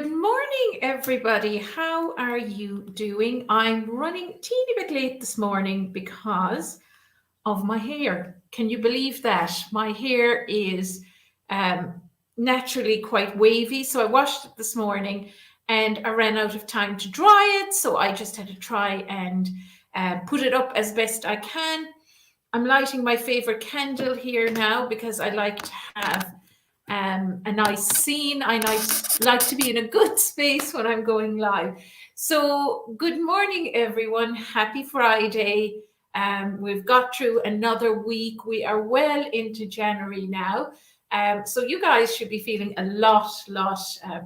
Good morning, everybody. How are you doing? I'm running a teeny bit late this morning because of my hair. Can you believe that? My hair is um, naturally quite wavy. So I washed it this morning and I ran out of time to dry it. So I just had to try and put it up as best I can. I'm lighting my favorite candle here now because I like to have a nice scene. I like to be in a good space when I'm going live. So, good morning, everyone. Happy Friday. We've got through another week. We are well into January now. So, you guys should be feeling a lot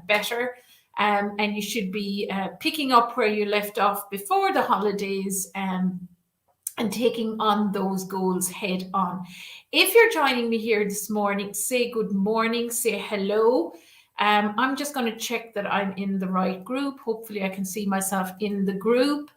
better. And you should be picking up where you left off before the holidays. And taking on those goals head on. If you're joining me here this morning, say good morning, say hello. I'm just going to check that I'm in the right group. Hopefully I can see myself in the group.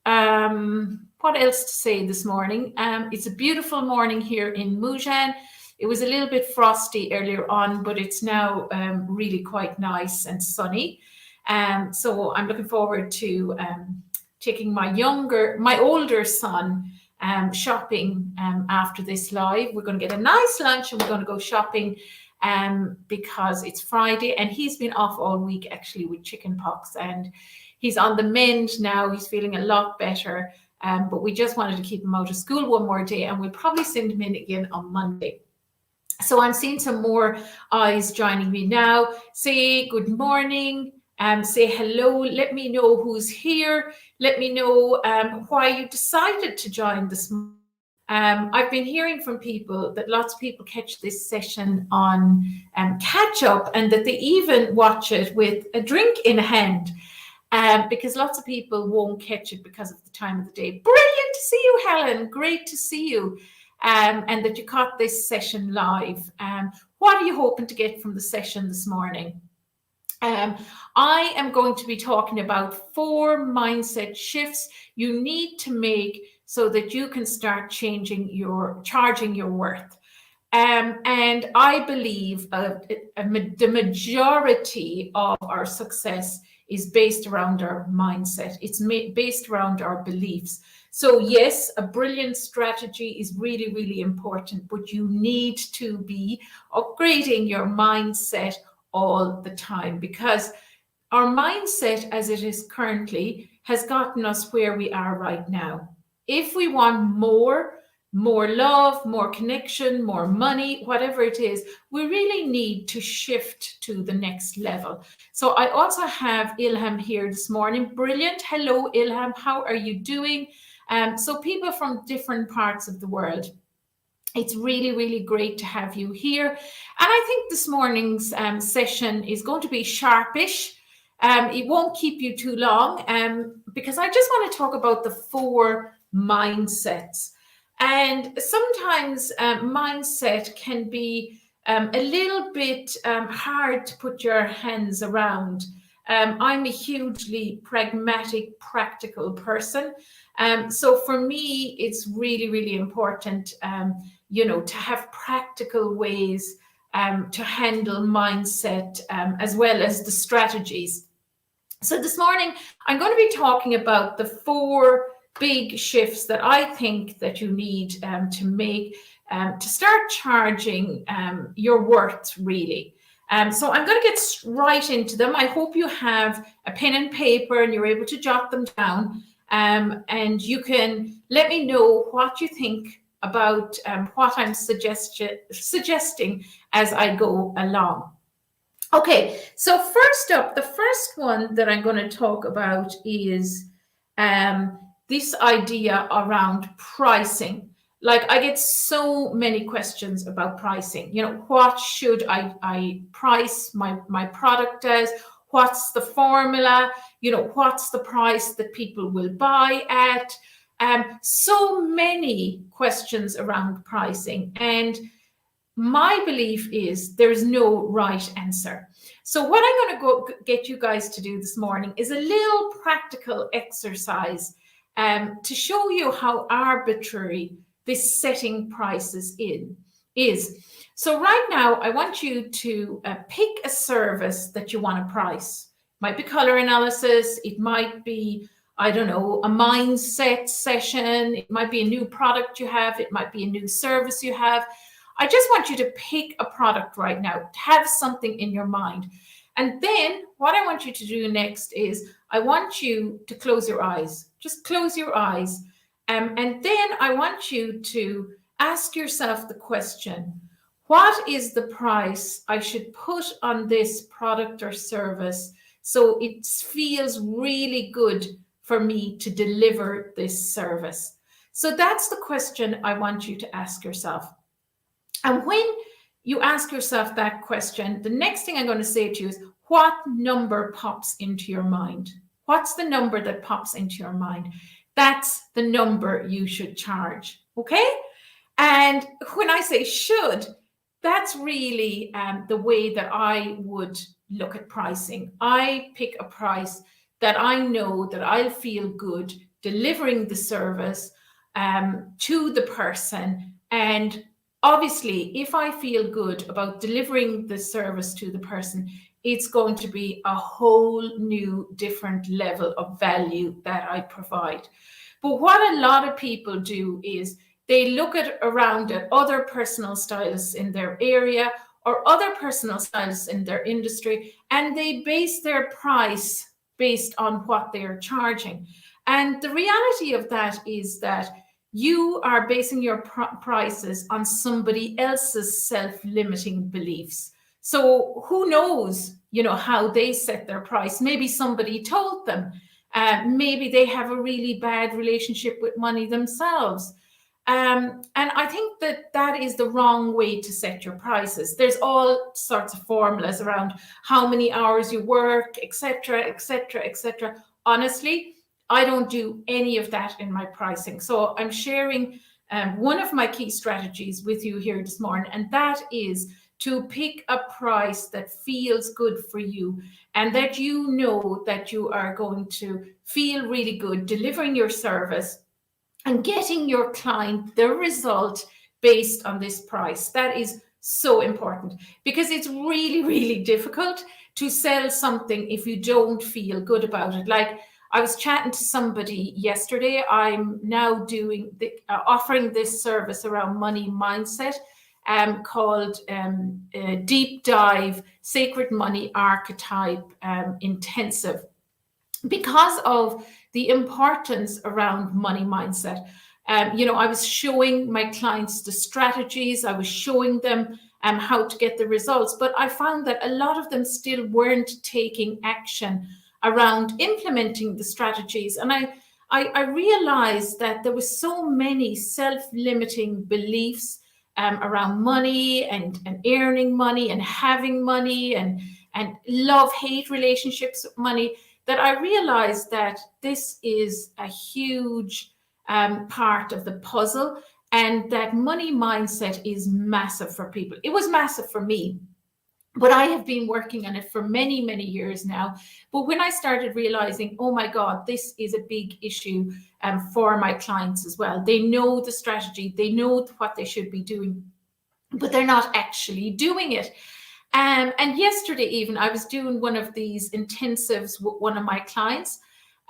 What else to say this morning? It's a beautiful morning here in Mujan. It was a little bit frosty earlier on, but it's now really quite nice and sunny. So I'm looking forward to taking my older son shopping after this live. We're going to get a nice lunch and we're going to go shopping because it's Friday and he's been off all week actually with chicken pox and he's on the mend now. He's feeling a lot better, but we just wanted to keep him out of school one more day and we'll probably send him in again on Monday. So I'm seeing some more eyes joining me now. Say good morning. Say hello, let me know who's here. Let me know why you decided to join this morning. I've been hearing from people that lots of people catch this session on catch up and that they even watch it with a drink in hand because lots of people won't catch it because of the time of the day. Brilliant to see you, Helen. Great to see you. And that you caught this session live. What are you hoping to get from the session this morning? I am going to be talking about 4 mindset shifts you need to make so that you can start charging your worth. And I believe the majority of our success is based around our mindset. It's based around our beliefs. So yes, a brilliant strategy is really, really important, but you need to be upgrading your mindset all the time because our mindset as it is currently has gotten us where we are right now. If we want more love, more connection, more money, whatever it is, we really need to shift to the next level. So I also have Ilham here this morning. Brilliant. Hello, Ilham. How are you doing? So people from different parts of the world. It's really, really great to have you here. And I think this morning's session is going to be sharpish. It won't keep you too long because I just want to talk about the 4 mindsets. And sometimes mindset can be a little bit hard to put your hands around. I'm a hugely pragmatic, practical person. So for me, it's really, really important, to have practical ways to handle mindset as well as the strategies. So this morning, I'm going to be talking about the 4 big shifts that I think that you need to make to start charging your worth, really. So I'm going to get right into them. I hope you have a pen and paper and you're able to jot them down. And you can let me know what you think about what I'm suggesting as I go along. Okay, so first up, the first one that I'm going to talk about is this idea around pricing. Like I get so many questions about pricing. What should I price my product as? What's the formula? What's the price that people will buy at? So many questions around pricing. And my belief is there's no right answer. So what I'm going to get you guys to do this morning is a little practical exercise to show you how arbitrary this setting prices is. So right now, I want you to pick a service that you want to price. Might be color analysis. It might be, I don't know, a mindset session. It might be a new product you have. It might be a new service you have. I just want you to pick a product right now, have something in your mind. And then what I want you to do next is I want you to close your eyes. Just close your eyes. And then I want you to ask yourself the question, what is the price I should put on this product or service so it feels really good for me to deliver this service? So that's the question I want you to ask yourself. And when you ask yourself that question, the next thing I'm going to say to you is, what number pops into your mind? What's the number that pops into your mind? That's the number you should charge. Okay? And when I say should, that's really the way that I would look at pricing. I pick a price that I know that I'll feel good delivering the service to the person. And obviously, if I feel good about delivering the service to the person, it's going to be a whole new different level of value that I provide. But what a lot of people do is they look around at other personal stylists in their area or other personal stylists in their industry, and they base their price based on what they're charging. And the reality of that is that you are basing your prices on somebody else's self-limiting beliefs. So who knows, how they set their price? Maybe somebody told them. Maybe they have a really bad relationship with money themselves. And I think that is the wrong way to set your prices. There's all sorts of formulas around how many hours you work, etc., etc., etc. Honestly, I don't do any of that in my pricing. So I'm sharing one of my key strategies with you here this morning, and that is to pick a price that feels good for you and that you know that you are going to feel really good delivering your service and getting your client the result based on this price. That is so important because it's really, really difficult to sell something if you don't feel good about it. Like I was chatting to somebody yesterday. I'm now doing offering this service around money mindset called Deep Dive Sacred Money Archetype Intensive, because of the importance around money mindset. I was showing my clients the strategies, I was showing them how to get the results, but I found that a lot of them still weren't taking action around implementing the strategies. And I realized that there was so many self-limiting beliefs around money and earning money and having money and love-hate relationships with money, that I realized that this is a huge part of the puzzle, and that money mindset is massive for people. It was massive for me, but I have been working on it for many, many years now. But when I started realizing, oh my God, this is a big issue for my clients as well. They know the strategy, they know what they should be doing, but they're not actually doing it. And yesterday even, I was doing one of these intensives with one of my clients.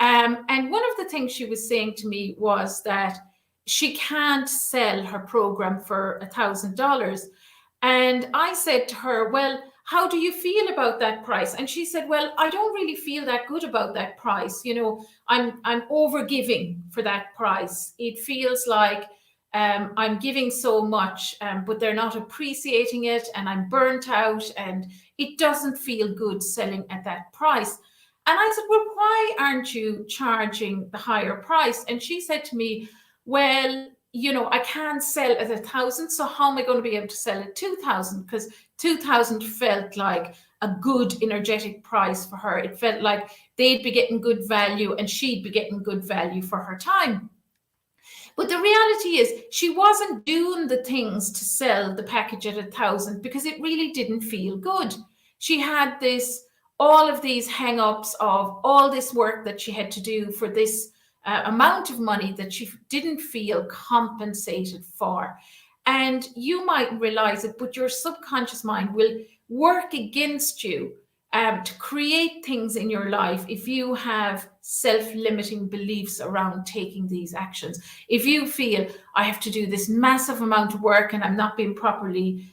And one of the things she was saying to me was that she can't sell her program for $1,000. And I said to her, well, how do you feel about that price? And she said, well, I don't really feel that good about that price. I'm over giving for that price. It feels like I'm giving so much, but they're not appreciating it, and I'm burnt out, and it doesn't feel good selling at that price. And I said, well, why aren't you charging the higher price? And she said to me, well, I can't sell at 1,000, so how am I going to be able to sell at 2,000? Because 2,000 felt like a good energetic price for her. It felt like they'd be getting good value and she'd be getting good value for her time. But the reality is she wasn't doing the things to sell the package at 1,000 because it really didn't feel good. She had all of these hang-ups of all this work that she had to do for this amount of money that she didn't feel compensated for. And you might realize it, but your subconscious mind will work against you to create things in your life, if you have self-limiting beliefs around taking these actions, if you feel I have to do this massive amount of work and I'm not being properly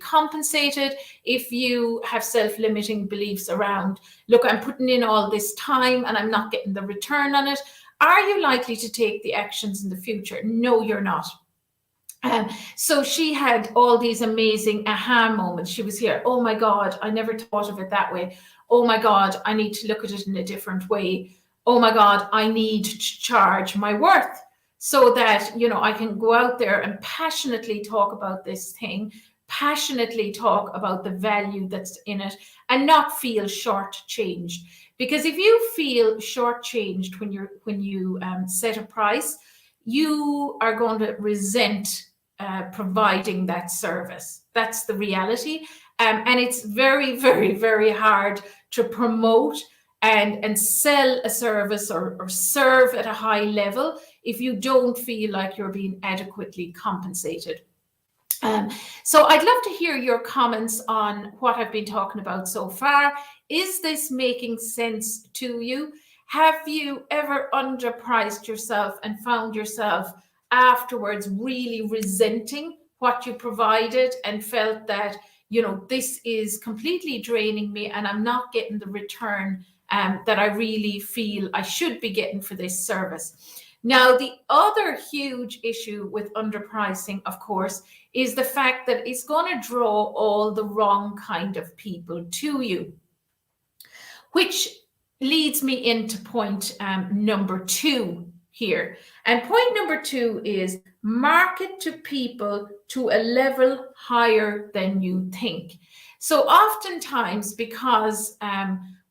compensated, if you have self-limiting beliefs around, look, I'm putting in all this time and I'm not getting the return on it, are you likely to take the actions in the future? No, you're not. So she had all these amazing aha moments. She was here, oh my God, I never thought of it that way. Oh my God, I need to look at it in a different way. Oh my God, I need to charge my worth so that, I can go out there and passionately talk about this thing, passionately talk about the value that's in it, and not feel shortchanged. Because if you feel shortchanged when you set a price, you are going to resent providing that service. That's the reality. And it's very, very, very hard to promote and sell a service or serve at a high level if you don't feel like you're being adequately compensated. So I'd love to hear your comments on what I've been talking about so far. Is this making sense to you? Have you ever underpriced yourself and found yourself afterwards really resenting what you provided and felt that, this is completely draining me and I'm not getting the return that I really feel I should be getting for this service? Now, the other huge issue with underpricing, of course, is the fact that it's going to draw all the wrong kind of people to you, which leads me into point number 2 here. And point number 2 is market to people to a level higher than you think. So oftentimes, because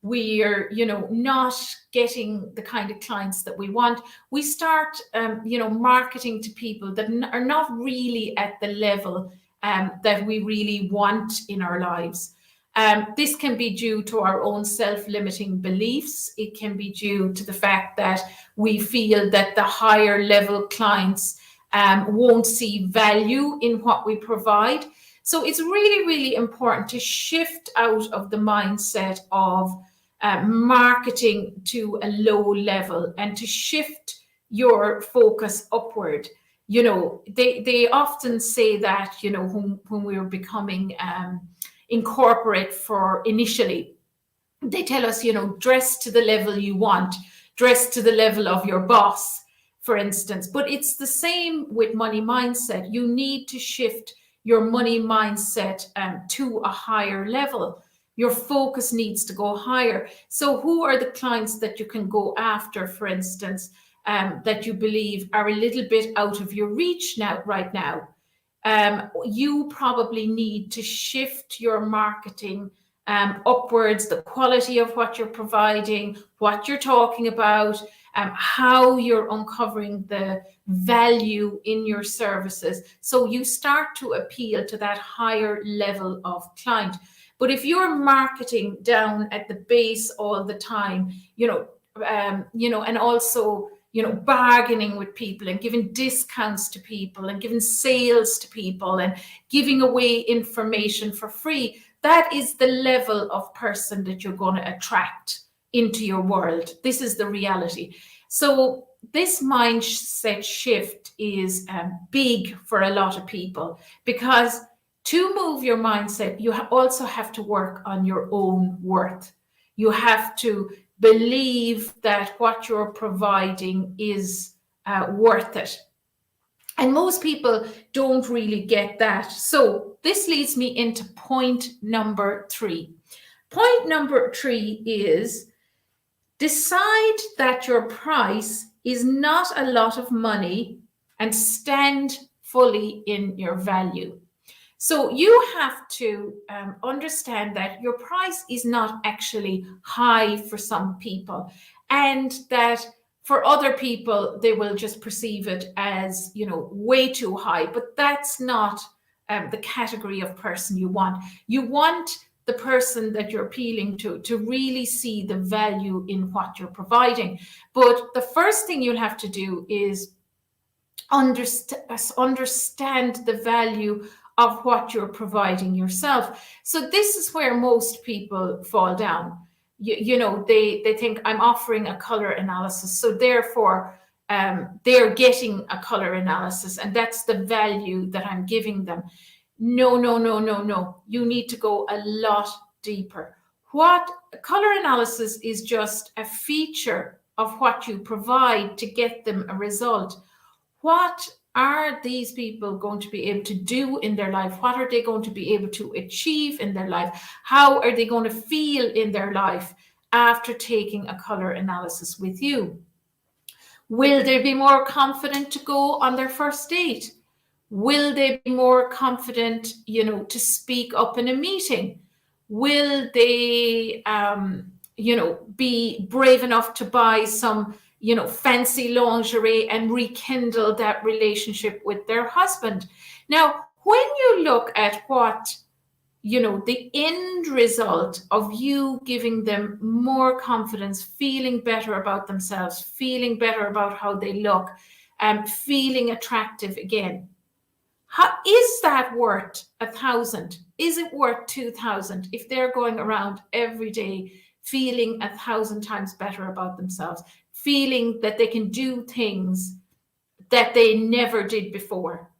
we're not getting the kind of clients that we want, we start marketing to people that are not really at the level that we really want in our lives. This can be due to our own self-limiting beliefs. It can be due to the fact that we feel that the higher level clients won't see value in what we provide. So it's really, really important to shift out of the mindset of marketing to a low level and to shift your focus upward. They often say that, when we were becoming incorporate for initially, they tell us, dress to the level you want, dress to the level of your boss, for instance. But it's the same with money mindset. You need to shift your money mindset to a higher level. Your focus needs to go higher. So who are the clients that you can go after, for instance, that you believe are a little bit out of your reach right now? You probably need to shift your marketing upwards, the quality of what you're providing, what you're talking about, how you're uncovering the value in your services. So you start to appeal to that higher level of client. But if you're marketing down at the base all the time, and also bargaining with people and giving discounts to people and giving sales to people and giving away information for free, that is the level of person that you're going to attract into your world. This is the reality. So this mindset shift is big for a lot of people, because to move your mindset, you also have to work on your own worth. You have to believe that what you're providing is worth it. And most people don't really get that. So this leads me into point number 3. Point number 3 is decide that your price is not a lot of money and stand fully in your value. So you have to understand that your price is not actually high for some people, and that for other people, they will just perceive it as, way too high. But that's not the category of person you want. You want the person that you're appealing to really see the value in what you're providing. But the first thing you'll have to do is understand the value of what you're providing yourself. So this is where most people fall down. They think I'm offering a color analysis, so therefore they're getting a color analysis, and that's the value that I'm giving them. No, no, no, no, no. You need to go a lot deeper. What color analysis is just a feature of what you provide to get them a result. What are these people going to be able to do in their life? What are they going to be able to achieve in their life? How are they going to feel in their life after taking a color analysis with you? Will they be more confident to go on their first date? Will they be more confident, to speak up in a meeting? Will they, be brave enough to buy some, fancy lingerie and rekindle that relationship with their husband? Now, when you look at what, the end result of you giving them more confidence, feeling better about themselves, feeling better about how they look, and feeling attractive again. How is that worth 1,000? Is it worth 2,000 if they're going around every day feeling 1,000 times better about themselves, feeling that they can do things that they never did before?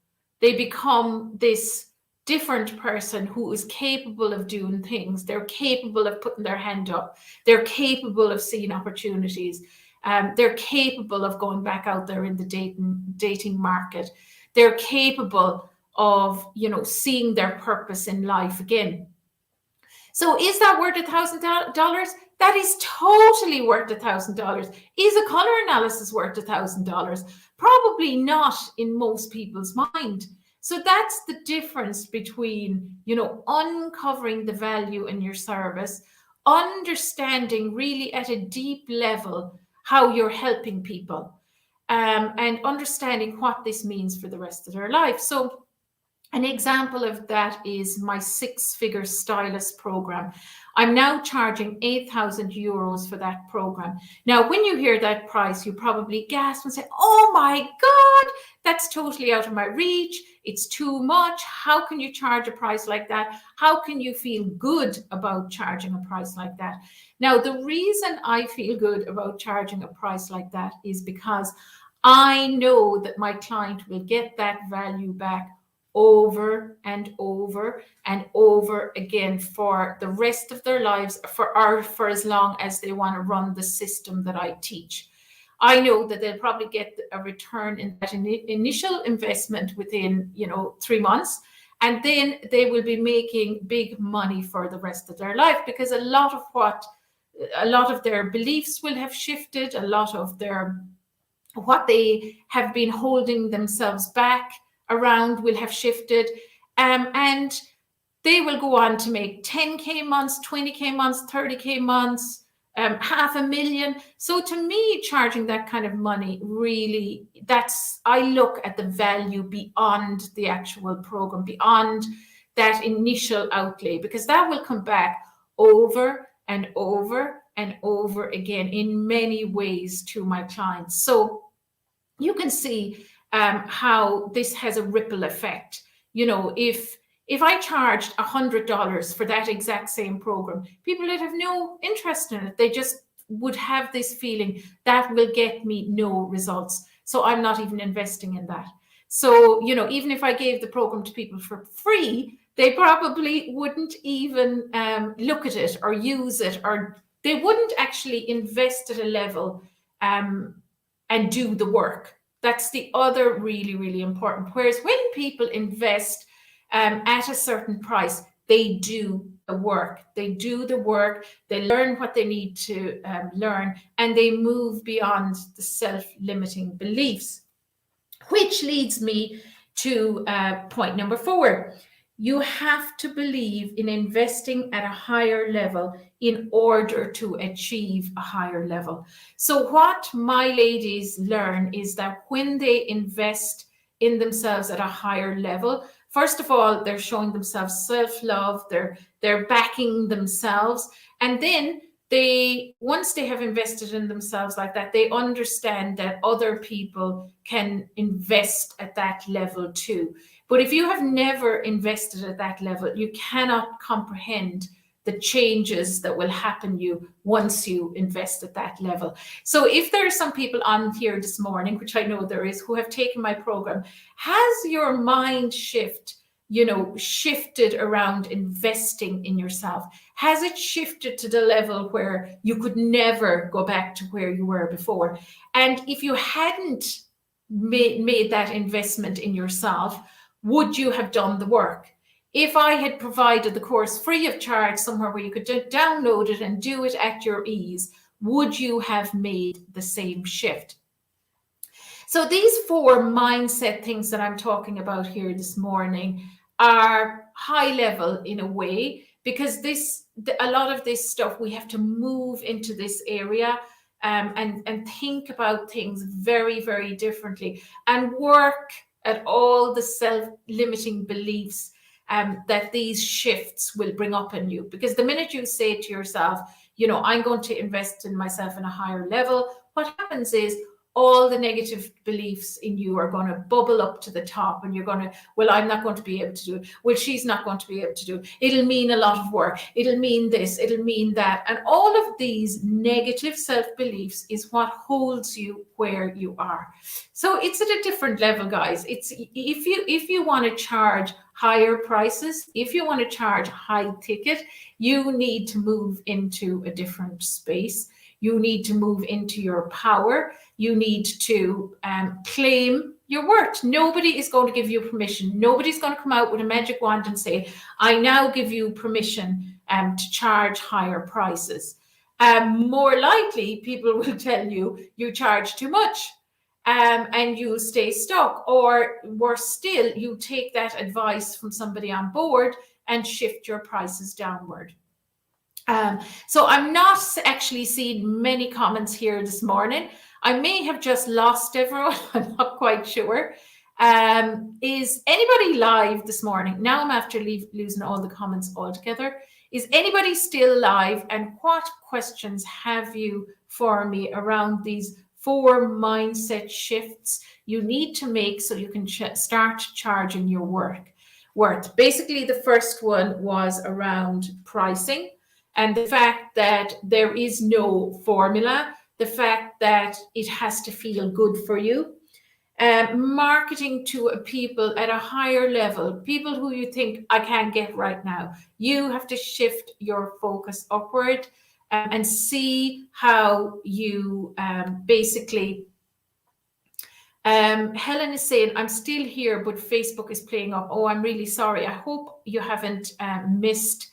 They become this different person who is capable of doing things. They're capable of putting their hand up. They're capable of seeing opportunities. They're capable of going back out there in the dating market. They're capable of, seeing their purpose in life again. So is that worth $1,000? That is totally worth $1,000. Is a color analysis worth $1,000? Probably not in most people's mind. So that's the difference between, uncovering the value in your service, understanding really at a deep level how you're helping people, and understanding what this means for the rest of their life. So an example of that is my 6-figure stylist program. I'm now charging €8,000 for that program. Now, when you hear that price, you probably gasp and say, oh my God, that's totally out of my reach. It's too much. How can you charge a price like that? How can you feel good about charging a price like that? Now, the reason I feel good about charging a price like that is because I know that my client will get that value back over and over and over again for the rest of their lives, for as long as they want to run the system that I teach. I know that they'll probably get a return in that initial investment within 3 months, and then they will be making big money for the rest of their life, because a lot of their beliefs will have shifted, a lot of what they have been holding themselves back around will have shifted, and they will go on to make 10K months, 20K months, 30K months, $500,000. So to me, charging that kind of money, really, I look at the value beyond the actual program, beyond that initial outlay, because that will come back over and over and over again in many ways to my clients. So you can see how this has a ripple effect. If I charged $100 for that exact same program, people would have no interest in it. They just would have this feeling that will get me no results, so I'm not even investing in that. So, even if I gave the program to people for free, they probably wouldn't even look at it or use it, or they wouldn't actually invest at a level and do the work. That's the other really, really important. Whereas when people invest at a certain price, they do the work. They do the work. They learn what they need to learn, and they move beyond the self-limiting beliefs. Which leads me to point number 4. You have to believe in investing at a higher level in order to achieve a higher level. So what my ladies learn is that when they invest in themselves at a higher level, first of all, they're showing themselves self-love, they're backing themselves, and then once they have invested in themselves like that, they understand that other people can invest at that level too. But if you have never invested at that level, you cannot comprehend the changes that will happen you once you invest at that level. So if there are some people on here this morning, which I know there is, who have taken my program, has your mind shifted around investing in yourself? Has it shifted to the level where you could never go back to where you were before? And if you hadn't made that investment in yourself, would you have done the work? If I had provided the course free of charge somewhere where you could download it and do it at your ease, would you have made the same shift? So these 4 mindset things that I'm talking about here this morning are high level in a way, because a lot of this stuff, we have to move into this area and think about things very, very differently, and work at all the self-limiting beliefs that these shifts will bring up in you. Because the minute you say to yourself, I'm going to invest in myself in a higher level, what happens is all the negative beliefs in you are going to bubble up to the top, and you're going to, well, I'm not going to be able to do it. Well, she's not going to be able to do it. It'll mean a lot of work. It'll mean this, it'll mean that. And all of these negative self-beliefs is what holds you where you are. So it's at a different level, guys. It's if you want to charge higher prices, if you want to charge high ticket, you need to move into a different space. You need to move into your power. You need to claim your worth. Nobody is going to give you permission. Nobody's going to come out with a magic wand and say, I now give you permission to charge higher prices. More likely, people will tell you, you charge too much. And you stay stuck. Or worse still, you take that advice from somebody on board and shift your prices downward. So I'm not actually seeing many comments here this morning. I may have just lost everyone. I'm not quite sure. Is anybody live this morning? Now I'm after losing all the comments altogether. Is anybody still live? And what questions have you for me around these 4 mindset shifts you need to make so you can start charging your worth? Basically, the first one was around pricing, and the fact that there is no formula, the fact that it has to feel good for you. Marketing to people at a higher level, people who you think I can't get right now. You have to shift your focus upward and see how you basically. Helen is saying, I'm still here, but Facebook is playing up. Oh, I'm really sorry. I hope you haven't missed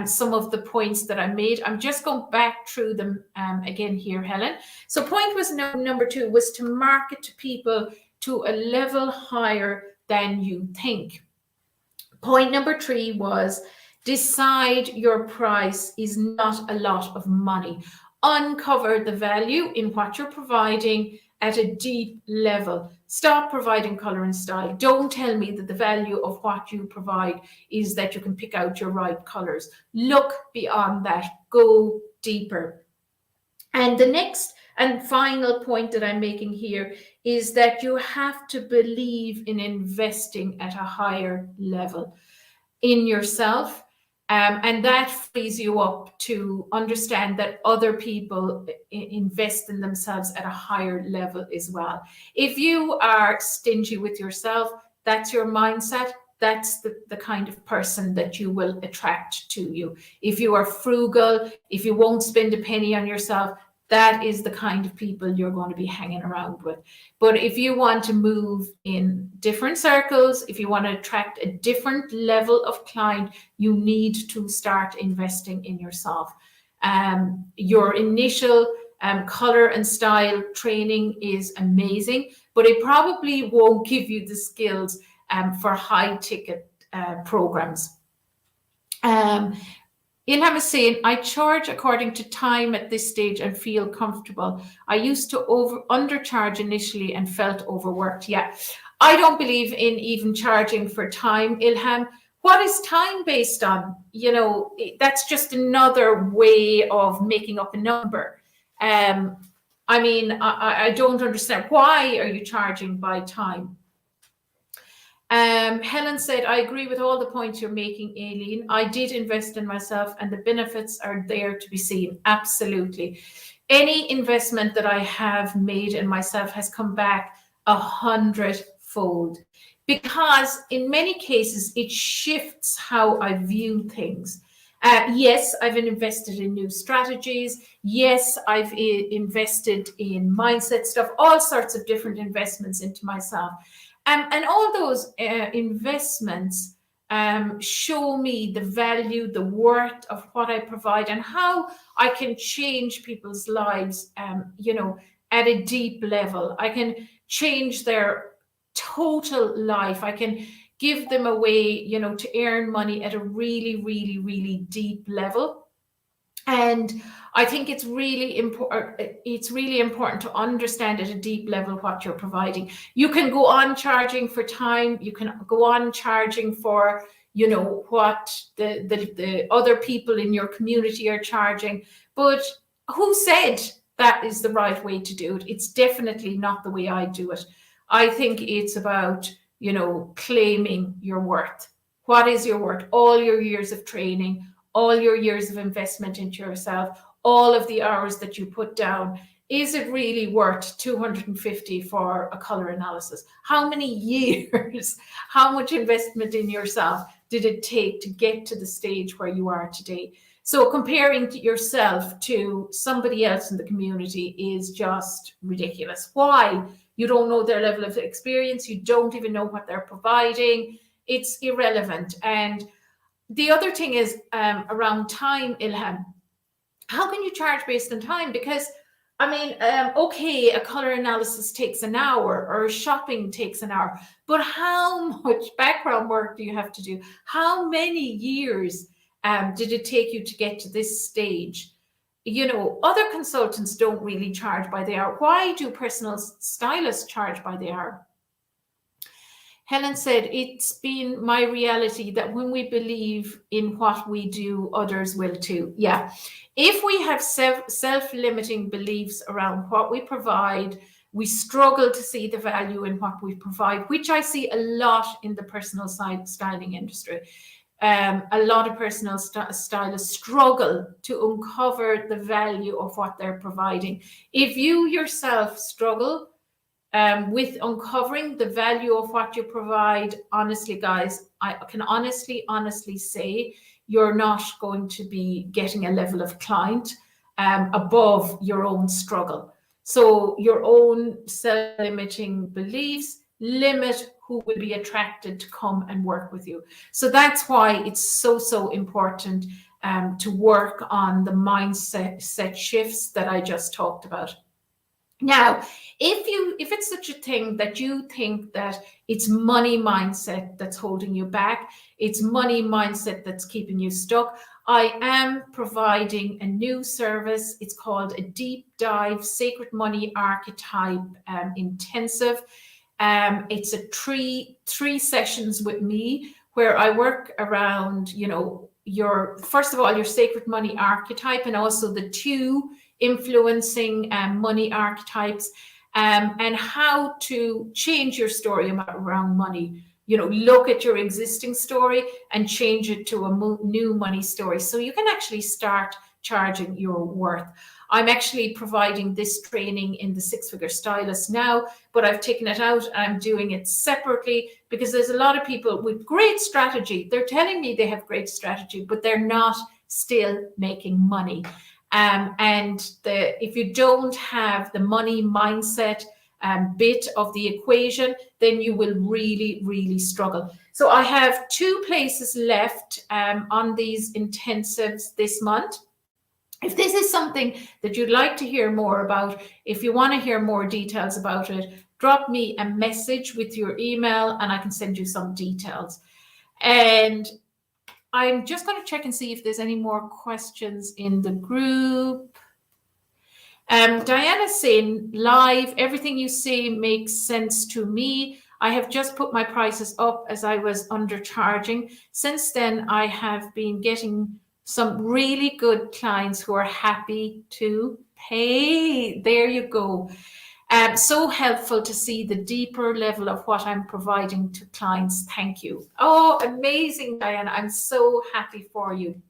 some of the points that I made. I'm just going back through them again here, Helen. So point was number 2 was to market to people to a level higher than you think. Point number 3 was decide your price is not a lot of money. Uncover the value in what you're providing at a deep level. Stop providing color and style. Don't tell me that the value of what you provide is that you can pick out your right colors. Look beyond that. Go deeper. And the next and final point that I'm making here is that you have to believe in investing at a higher level in yourself. And that frees you up to understand that other people invest in themselves at a higher level as well. If you are stingy with yourself, that's your mindset. That's the kind of person that you will attract to you. If you are frugal, if you won't spend a penny on yourself, that is the kind of people you're going to be hanging around with. But if you want to move in different circles, if you want to attract a different level of client, you need to start investing in yourself. Your initial color and style training is amazing, but it probably won't give you the skills for high ticket programs. Ilham is saying, I charge according to time at this stage and feel comfortable. I used to undercharge initially and felt overworked. Yeah, I don't believe in even charging for time, Ilham. What is time based on? You know, that's just another way of making up a number. I mean, I don't understand. Why are you charging by time? Helen said, I agree with all the points you're making, Aileen. I did invest in myself and the benefits are there to be seen. Absolutely. Any investment that I have made in myself has come back 100-fold, because in many cases it shifts how I view things. Yes, I've invested in new strategies. Yes, I've invested in mindset stuff, all sorts of different investments into myself. And all those investments show me the value, the worth of what I provide, and how I can change people's lives, at a deep level. I can change their total life. I can give them a way, to earn money at a really, really, really deep level. And I think it's really important. It's really important to understand at a deep level what you're providing. You can go on charging for time. You can go on charging for, what the other people in your community are charging. But who said that is the right way to do it? It's definitely not the way I do it. I think it's about, claiming your worth. What is your worth? All your years of training, all your years of investment into yourself, all of the hours that you put down. Is it really worth 250 for a color analysis? How many years, how much investment in yourself did it take to get to the stage where you are today? So comparing yourself to somebody else in the community is just ridiculous. Why? You don't know their level of experience. You don't even know what they're providing. It's irrelevant. And the other thing is around time, Ilham. How can you charge based on time? Because, okay, a color analysis takes an hour or shopping takes an hour, but how much background work do you have to do? How many years did it take you to get to this stage? Other consultants don't really charge by the hour. Why do personal stylists charge by the hour? Helen said, it's been my reality that when we believe in what we do, others will too. Yeah. If we have self-limiting beliefs around what we provide, we struggle to see the value in what we provide, which I see a lot in the personal styling industry. A lot of personal stylists struggle to uncover the value of what they're providing. If you yourself struggle with uncovering the value of what you provide, honestly, guys, I can honestly say you're not going to be getting a level of client above your own struggle. So your own self-limiting beliefs limit who will be attracted to come and work with you. So that's why it's so important to work on the mindset shifts that I just talked about. Now, if it's such a thing that you think that it's money mindset that's holding you back, it's money mindset that's keeping you stuck, I am providing a new service. It's called a deep dive sacred money archetype intensive. It's a three sessions with me where I work around, your, first of all, your sacred money archetype, and also the two influencing money archetypes, and how to change your story around money. Look at your existing story and change it to a new money story, so you can actually start charging your worth. I'm actually providing this training in the Six Figure Stylist now, but I've taken it out. I'm doing it separately because there's a lot of people with great strategy. They're telling me they have great strategy, but they're not still making money. If you don't have the money mindset bit of the equation, then you will really struggle. So I have 2 places left on these intensives this month. If this is something that you'd like to hear more about, if you want to hear more details about it, drop me a message with your email and I can send you some details. And I'm just going to check and see if there's any more questions in the group. Diana's saying, live, everything you say makes sense to me. I have just put my prices up as I was undercharging. Since then, I have been getting some really good clients who are happy to pay. There you go. So helpful to see the deeper level of what I'm providing to clients. Thank you. Oh, amazing, Diana. I'm so happy for you.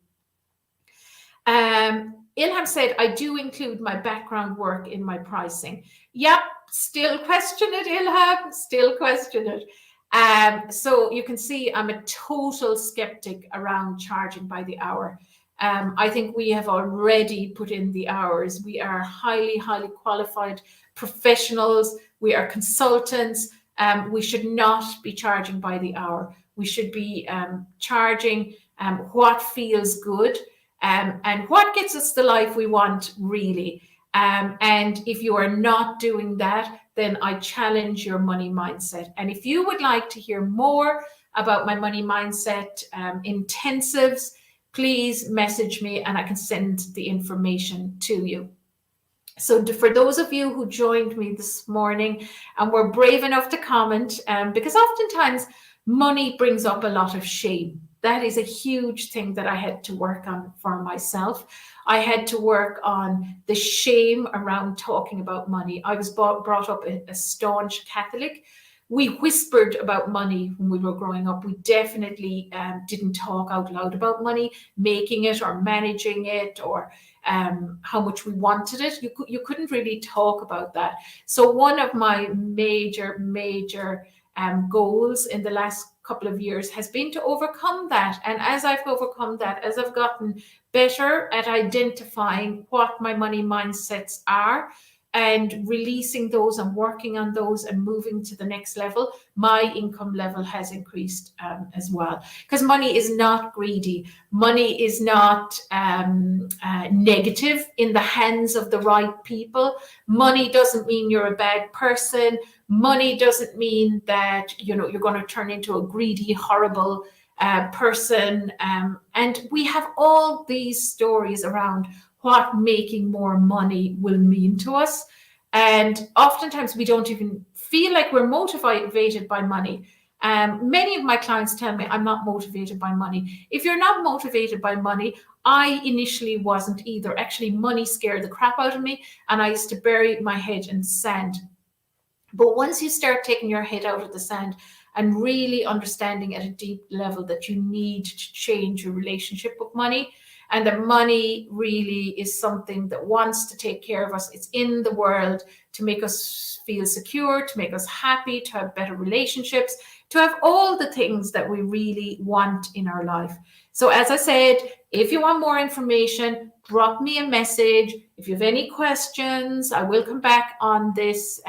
Ilham said, I do include my background work in my pricing. Yep, still question it, Ilham, still question it. So you can see I'm a total skeptic around charging by the hour. I think we have already put in the hours. We are highly, highly qualified professionals. We are consultants. We should not be charging by the hour. We should be charging what feels good. And what gets us the life we want, really. And if you are not doing that, then I challenge your money mindset. And if you would like to hear more about my money mindset intensives, please message me and I can send the information to you. So for those of you who joined me this morning and were brave enough to comment, because oftentimes money brings up a lot of shame. That is a huge thing that I had to work on for myself. I had to work on the shame around talking about money. I was brought up a staunch Catholic. We whispered about money when we were growing up. We definitely didn't talk out loud about money, making it or managing it or how much we wanted it. You couldn't really talk about that. So one of my major goals in the last couple of years has been to overcome that. And as I've overcome that, as I've gotten better at identifying what my money mindsets are and releasing those and working on those and moving to the next level, my income level has increased as well. Because money is not greedy. Money is not negative in the hands of the right people. Money doesn't mean you're a bad person. Money doesn't mean that you're going to turn into a greedy, horrible person. And we have all these stories around what making more money will mean to us. And oftentimes we don't even feel like we're motivated by money. Many of my clients tell me I'm not motivated by money. If you're not motivated by money, I initially wasn't either. Actually, money scared the crap out of me and I used to bury my head in the sand. But once you start taking your head out of the sand and really understanding at a deep level that you need to change your relationship with money, and that money really is something that wants to take care of us. It's in the world to make us feel secure, to make us happy, to have better relationships, to have all the things that we really want in our life. So as I said, if you want more information, drop me a message. If you have any questions, I will come back on this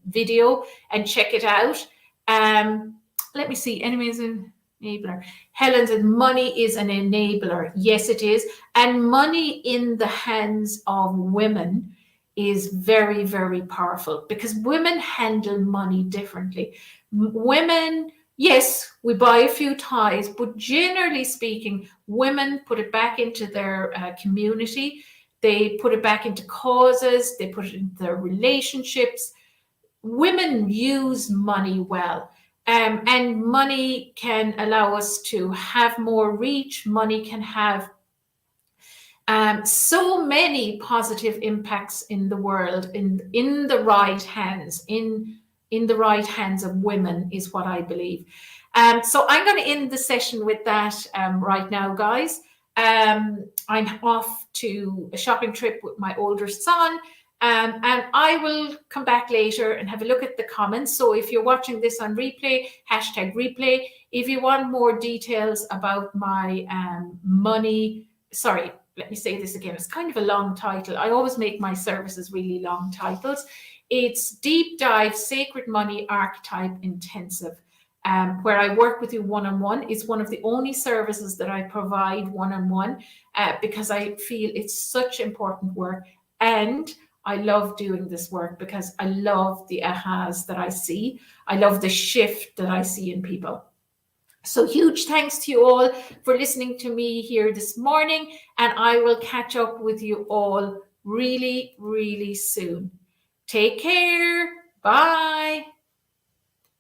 video and check it out. Let me see, enemies and enabler. Helen said money is an enabler. Yes, it is. And money in the hands of women is very, very powerful because women handle money differently. Women, yes, we buy a few ties, but generally speaking, women put it back into their community. They put it back into causes. They put it into their relationships. Women use money well. And money can allow us to have more reach. Money can have so many positive impacts in the world in the right hands, in the right hands of women is what I believe. So I'm going to end the session with that right now, guys. I'm off to a shopping trip with my older son. And I will come back later and have a look at the comments. So if you're watching this on replay, hashtag replay. If you want more details about my money, sorry, let me say this again. It's kind of a long title. I always make my services really long titles. It's Deep Dive Sacred Money Archetype Intensive, where I work with you one-on-one. It's one of the only services that I provide one-on-one because I feel it's such important work. And I love doing this work because I love the ahas that I see. I love the shift that I see in people. So huge thanks to you all for listening to me here this morning, and I will catch up with you all really, really soon. Take care. Bye.